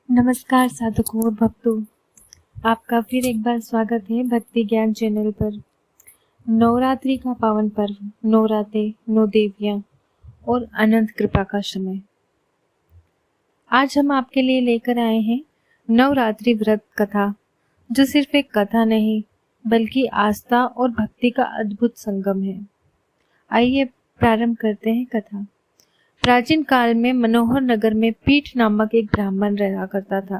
नमस्कार साधकों और भक्तों, आपका फिर एक बार स्वागत है भक्ति ज्ञान चैनल पर। नवरात्रि का पावन पर्व, नवरात्रे, नौ देवियां और अनंत कृपा का समय। आज हम आपके लिए लेकर आए हैं नवरात्रि व्रत कथा, जो सिर्फ एक कथा नहीं बल्कि आस्था और भक्ति का अद्भुत संगम है। आइए प्रारंभ करते हैं कथा। प्राचीन काल में मनोहर नगर में पीठ नामक एक ब्राह्मण रहा करता था।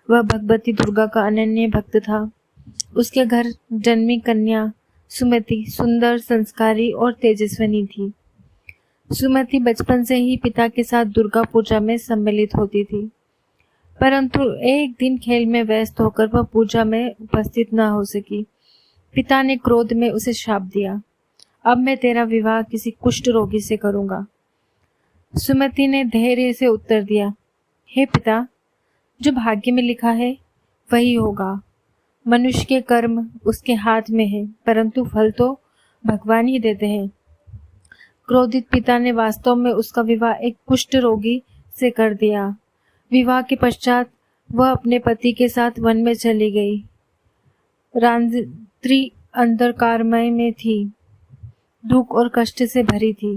वह भगवती दुर्गा का अनन्य भक्त था। उसके घर जन्मी कन्या सुमति सुंदर, संस्कारी और तेजस्विनी थी। सुमति बचपन से ही पिता के साथ दुर्गा पूजा में सम्मिलित होती थी, परंतु एक दिन खेल में व्यस्त होकर वह पूजा में उपस्थित न हो सकी। पिता ने क्रोध में उसे शाप दिया, अब मैं तेरा विवाह किसी कुष्ठ रोगी से करूंगा। सुमति ने धैर्य से उत्तर दिया, हे पिता, जो भाग्य में लिखा है वही होगा। मनुष्य के कर्म उसके हाथ में है, परंतु फल तो भगवान ही देते हैं। क्रोधित पिता ने वास्तव में उसका विवाह एक कुष्ठ रोगी से कर दिया। विवाह के पश्चात वह अपने पति के साथ वन में चली गई। रात्रि अंधकारमय में थी, दुख और कष्ट से भरी थी।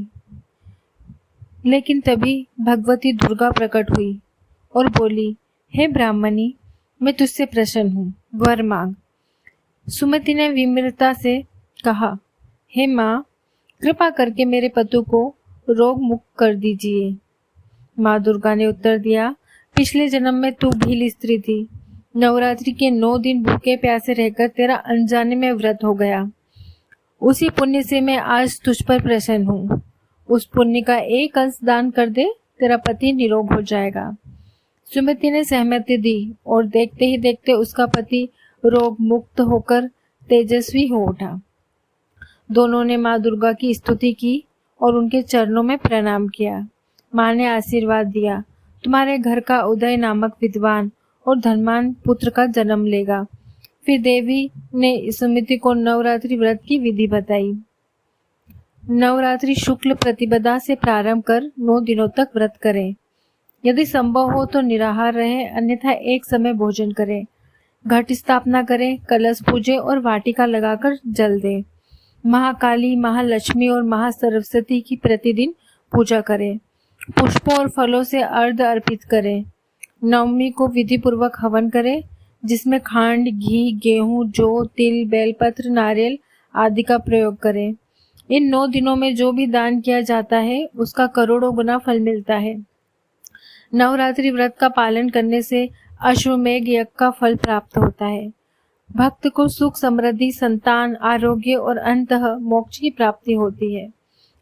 लेकिन तभी भगवती दुर्गा प्रकट हुई और बोली, हे ब्राह्मणी, मैं तुझसे प्रसन्न हूँ, वर मांग। सुमति ने विनम्रता से कहा, हे माँ, कृपा करके मेरे पति को रोग मुक्त कर दीजिए। माँ दुर्गा ने उत्तर दिया, पिछले जन्म में तू भील स्त्री थी। नवरात्रि के 9 दिन भूखे प्यासे रहकर तेरा अनजाने में व्रत हो गया। उसी पुण्य से मैं आज तुझ पर प्रसन्न हूँ। उस पुण्य का एक अंश दान कर दे, तेरा पति निरोग हो जाएगा। सुमति ने सहमति दी और देखते ही देखते उसका पति रोग मुक्त होकर तेजस्वी हो उठा। दोनों ने माँ दुर्गा की स्तुति की और उनके चरणों में प्रणाम किया। माँ ने आशीर्वाद दिया, तुम्हारे घर का उदय नामक विद्वान और धनवान पुत्र का जन्म लेगा। फिर देवी ने सुमति को नवरात्रि व्रत की विधि बताई। नवरात्रि शुक्ल प्रतिपदा से प्रारंभ कर 9 दिनों तक व्रत करें। यदि संभव हो तो निराहार रहें, अन्यथा एक समय भोजन करें। घट स्थापना करें, कलश पूजे और वाटिका लगाकर जल दें। महाकाली, महालक्ष्मी और महासरस्वती की प्रतिदिन पूजा करें। पुष्पों और फलों से अर्घ्य अर्पित करें। नवमी को विधि पूर्वक हवन करें, जिसमें खांड, घी, गेहूं, जौ, तिल, बेलपत्र, नारियल आदि का प्रयोग करें। इन 9 दिनों में जो भी दान किया जाता है उसका करोड़ों गुना फल मिलता है। नवरात्रि व्रत का पालन करने से अश्वमेघ यज्ञ का फल प्राप्त होता है। भक्त को सुख, समृद्धि, संतान, आरोग्य और अंततः मोक्ष की प्राप्ति होती है।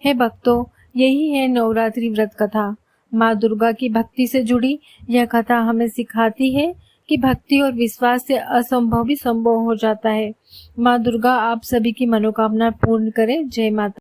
हे भक्तों, यही है नवरात्रि व्रत कथा। माँ दुर्गा की भक्ति से जुड़ी यह कथा हमें सिखाती है कि भक्ति और विश्वास से असंभव भी संभव हो जाता है। माँ दुर्गा आप सभी की मनोकामना पूर्ण करे। जय माता।